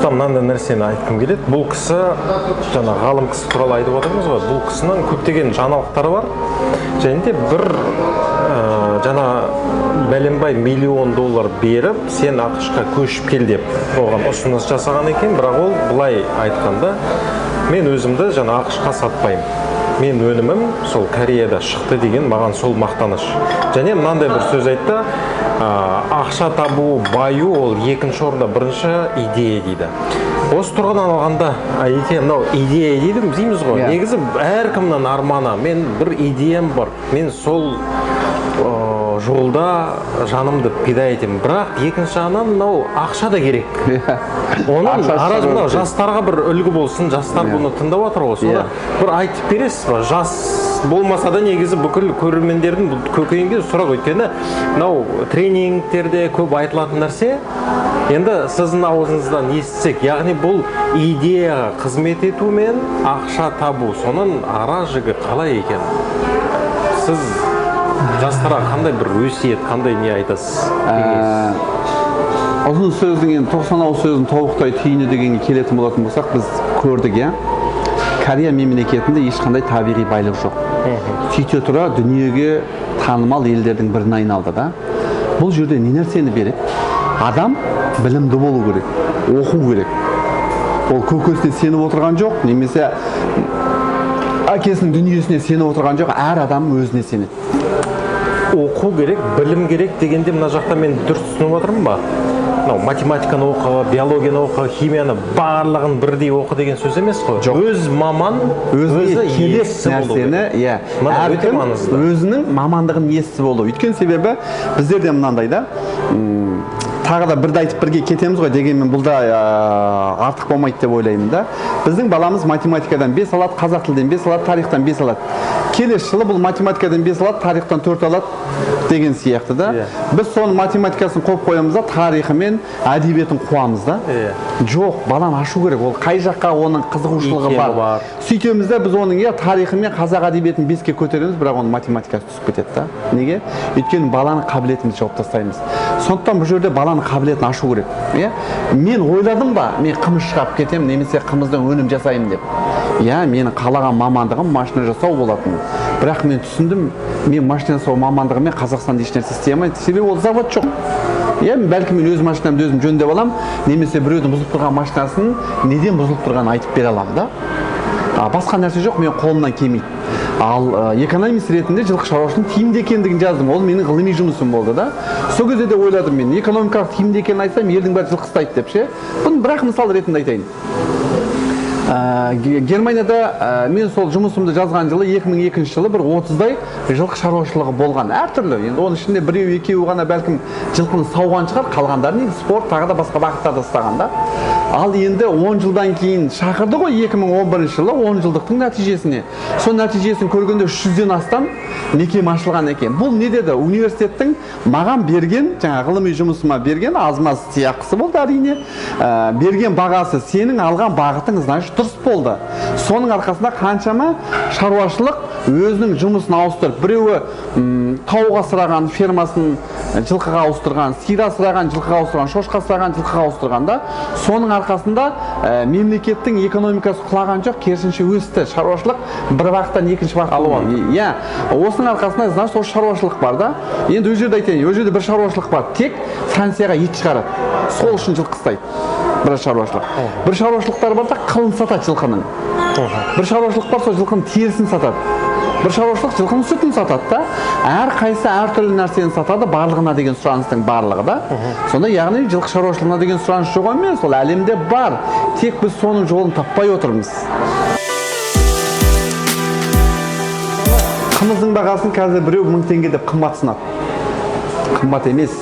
тұста мынандай нәрсені айтқым келеді. Бұл кісі, жаңа ғалым кісі туралы айтып отырмыз ғой, бұл кісінің көптеген жаңалықтары бар. Және де бір жаңа бәленбай $1 миллион беріп, сен ақш-қа көшіп кел деп оған ұсыныс жасаған екен, бірақ ол былай айтқанда, мен өзімді жаңа ақш-қа сатпаймын. Мен өнімім сол Кореяда шықты деген маған сол мақтаныш. Және мынандай бір сөз айтты, ақша табу, баю ол екінші орында, бірінші идея дейді. Осы тұрғыдан алғанда, мынау идея дейміз ғой. Негізі әркімнің арманы, мен бір идеям бар. Мен сол жолда жанымды пида етемін. Бірақ екінші жағынан мынау ақша да керек. Оның мынау жастарға бір үлгі болсын, жастар бұны тыңдап отыр ғой. Сонда бір айтып бересіз ба? Жас болмаса да негізі бүкіл көрермендердің көкейінде сұрақ, өйткені мынау тренингтерде көп айтылатын нәрсе. Енді сіздің аузыңыздан естісек, яғни бұл идеяға қызмет ету мен ақша табу, соның ара жігі қалай екен? Сіз жастарға қандай бір өсиет, қандай не айтасыз? Ұзын сөздің 90 ауыз сөздің тобықтай түйіні дегенге келетін болатын болсақ, біз көрдік, Корея мемлекетінде ешқандай табиғи байлық жоқ. Сөйте тұра дүниеге танымал елдердің біріне айналды да. Бұл жерде не нәрсені береді? Адам білімді болу керек, оқу керек. Ол көкесіне сеніп отырған жоқ, немесе әкесінің дүниесіне сеніп отырған жоқ, әр адам өзіне сенеді. Оқу керек, білім керек дегенде мына жақта мен дұрыс түсініп отырмын ба? Математиканы оқы, биологияны оқы, химияны барлығын бірдей оқы деген сөз емес қой. Өз маман, өзіне керек нәрсені, әркім өзінің мамандығын иесі болу. Өйткені себебі біздерде мынандай да, тағы да бірді айтып бірге кетеміз ғой, дегенмен бұл да артық болмайды деп ойлаймын да. Біздің баламыз математикадан 5 алады, қазақ тілден 5 алады, тарихтан 5 алады. Келесі жылы бұл математикадан 5 алады, тарихтан 4 алады деген сияқты да. Біз соның математикасын қойып қоямыз да, тарихы мен әдебиетін қуамыз да. Жоқ, баланы ашу керек, ол қай жаққа оның қызығушылығы бар. Сөйтеміз де біз оның тарихы мен қазақ әдебиетін 5-ке көтереміз, бірақ оның математикасы түсіп кетеді да. Неге? Өйткені баланың қабілетімізді жауып тастаймыз. Сондықтан бұл жерде баланың қабілетін ашу керек. Мен ойладым ба, мен қымыз шығарып кетемін, немесе қымыздан өнім жасаймын деп. Менің қалаған мамандығым машина жасау болатын. Бірақ мен түсіндім, мен машина жасау мамандығымен Қазақстанда еш нәрсе істей алмаймын. Себебі ол завод жоқ. Бәлкім мен өз машинамды өзім жөндеп алам, немесе біреудің бұзылып тұрған машинасын неден бұзылып тұрғанын айтып бере аламын да. Басқа нәрсе жоқ, мен қолымнан келмейді. Ал экономист ретінде жылқы шаруашылығының тиімді екендігін жаздым. Ол менің ғылыми жұмысым болды да. Сол кезде де ойладым мен, экономикалық тиімді екенін айтсам, елдің бәрі жылқы ұстайды деп ше. Бұны бірақ мысал ретінде айтайын. Германияда мен сол жұмысымды жазған жылы 2002 жылы бір 30-дай жылқы шаруашылығы болған, әртүрлі. Енді оның ішінде біреу екеуі ғана бәлкім жылқыны сауған шығар, қалғандары негізі спорт, тағы да басқа бағыттарда ұстаған да. Ал енді 10 жылдан кейін шақырды ғой 2011 жылы 10 жылдықтың нәтижесіне. Сол нәтижесін көргенде 300-ден астам мекеме ашылған екен. Бұл не деді? Университеттің маған берген, жаңа ғылыми жұмысыма берген азмаз сыйақысы болды әрине. Берген бағасы сенің алған бағытың, значит, дұрыс болды. Соның арқасында қаншама шаруашылық өзінің жұмысын ауыстырып, біреуі тауық асыраған фермасын жылқыға ауыстырған, сиыр асыраған жылқыға ауыстырған, шошқа асыраған жылқыға ауыстырған да. Соның арқасында мемлекеттің экономикасы құлаған жоқ, керісінше өсті. Шаруашылық бір бағыттан екінші бағытқа. Осының арқасында, значит, осы шаруашылық бар да. Енді өз жерде айтайын, өз жерде бір шаруашылық бар, тек Францияға ет шығарады. Сол үшін жылқы ұстайды. Бір шаруашылық. Бір шаруашылықтар бар да, қылын сатады жылқының. Бір шаруашылық бар, сол жылқының терісін сатады. Бір шаруашылық жылқының сүтін сатады да. Әр қайсы әртүрлі нәрсені сатады, барлығына деген сұраныстың барлығы да. Сонда яғни жылқы шаруашылығына деген сұраныс жоқ емес, ол әлемде бар. Тек біз соның жолын таппай отырмыз. Қымыздың бағасын қазір біреу 1000 теңге деп қымбат сынады. Қымбат емес.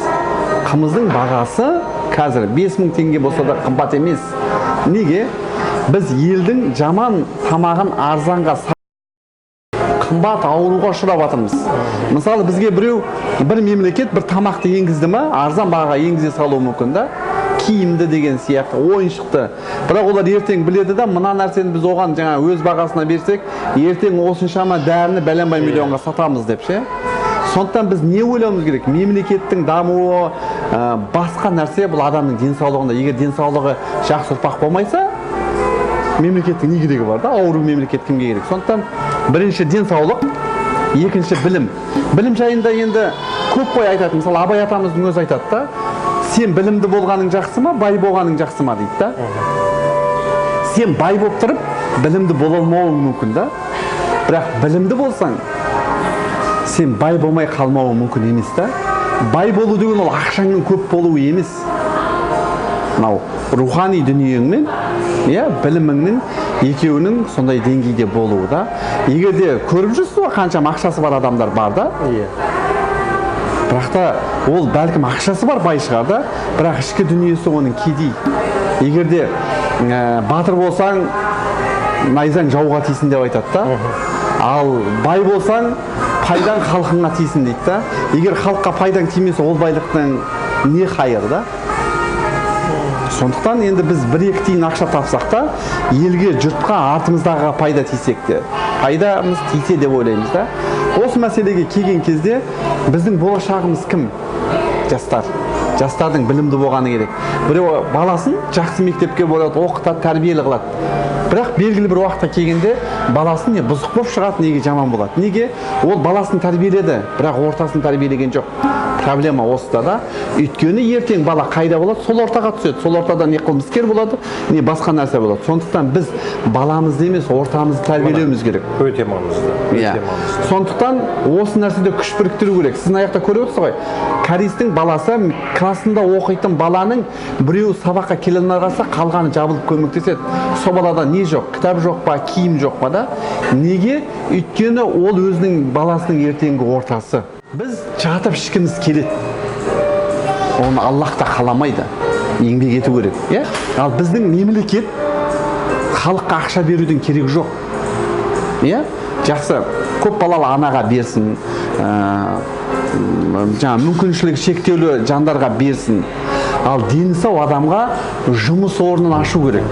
Қымыздың бағасы қазір 5000 теңге болса да қымбат емес. Неге? Біз елдің жаман тамағын арзанға қымбат ауруға ұшырап жатырмыз. Мысалы бізге біреу бір мемлекет бір тамақты енгізді ма, арзан бағаға енгізе салуы мүмкін да. Киімді деген сияқты, ойыншықты. Бірақ олар ертең біледі да, мына нәрсені біз оған жаңа өз бағасына берсек, ертең осыншама дәріні бәленбай миллионға сатамыз деп ше. Сондықтан біз не ойлауымыз керек? Мемлекеттің дамуы, басқа нәрсе бұл адамның денсаулығында. Егер денсаулығы жақсы ұрпақ болмайса, мемлекеттің не керегі бар да? Ауру мемлекет кімге керек? Сондықтан бірінші денсаулық, екінші білім. Білім жайында енді көп қой айтады. Мысалы, Абай атамыздың өзі айтады да, сен білімді болғаның жақсы ма, бай болғаның жақсы ма дейді да. Сен бай болып тұрып, білімді бола алмауың мүмкін да. Бірақ білімді болсаң, сен бай болмай қалмауы мүмкін емес та. Бай болу деген ол ақшаңның көп болуы емес. Мынау рухани дүниеңмен, біліміңнің екеуінің сондай деңгейде болуы да. Егер де көріп жүрсіз ғой, қанша ақшасы бар адамдар бар да. Бірақ та ол бәлкім ақшасы бар бай шығар да, бірақ ішкі дүниесі оның кедей. Егер де батыр болсаң, найзаң жауға тисін деп айтады да. Ал бай болсаң, пайдаң халқыңа тисін дейді да. Егер халыққа пайдаң тимесе, ол байлықтың не қайыр да? Сондықтан енді біз 1-2 тиын ақша тапсақ та, елге, жұртқа, артымыздағы пайда тисек те, пайдамыз тисе деп ойлаймыз да. Осы мәселеге келген кезде біздің болашағымыз кім? Жастар. Жастардың білімді болғаны керек. Біреу баласын жақсы мектепке болады, оқытады, тәрбиелі қылады. Бірақ белгілі бір уақытта келгенде баласын не бұзық болып шығады, неге жаман болады. Неге? Ол баласын тәрбиеледі, бірақ ортасын тәрбиелеген жоқ. Проблема осыда да. Өйткені ертең бала қайда болады, сол ортаға түседі. Сол ортада не қылмыскер болады, не басқа нәрсе болады. Сондықтан біз баламызды емес, ортамызды тәрбиелеуіміз керек. Өте маңызды. Сондықтан осы нәрседе күш біріктіру керек. Сіз аяқта көріп отырсыз ғой. Кәрістің баласы классында оқитын баланың біреу сабаққа келе алмай қалса, қалғаны жабылып көмектеседі. Сол балада не жоқ? Кітап жоқ па, киім жоқ па да? Неге? Өйткені ол өзінің баласының ертеңгі ортасы. Біз жатып ішкіміз келеді. Оны Аллах та қаламайды. Еңбек ету керек. Ал біздің мемлекет халыққа ақша берудің керегі жоқ. Жақсы, көп балалы анаға берсін, мүмкіншілігі шектеулі жандарға берсін. Ал дені сау адамға жұмыс орнын ашу керек.